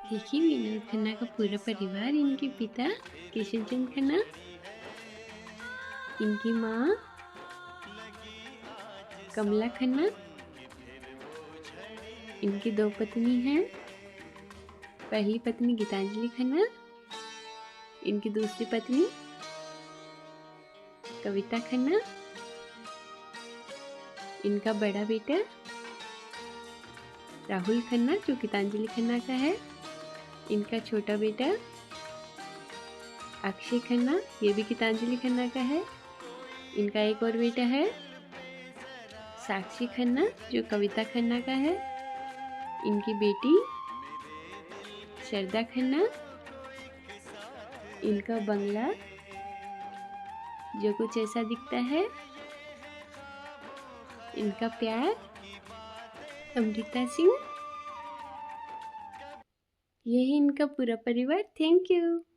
देखिए विनोद खन्ना का पूरा परिवार, इनके पिता किशन चंद खन्ना, इनकी माँ कमला खन्ना, इनकी दो पत्नी हैं। पहली पत्नी गीतांजलि खन्ना, इनकी दूसरी पत्नी कविता खन्ना, इनका बड़ा बेटा राहुल खन्ना जो गीतांजलि खन्ना का है, इनका छोटा बेटा अक्षय खन्ना, ये भी गीतांजलि खन्ना का है। इनका एक और बेटा है साक्षी खन्ना जो कविता खन्ना का है। इनकी बेटी श्रद्धा खन्ना, इनका बंगला जो कुछ ऐसा दिखता है। इनका प्यार अमृता सिंह। यही इनका पूरा परिवार। Thank you.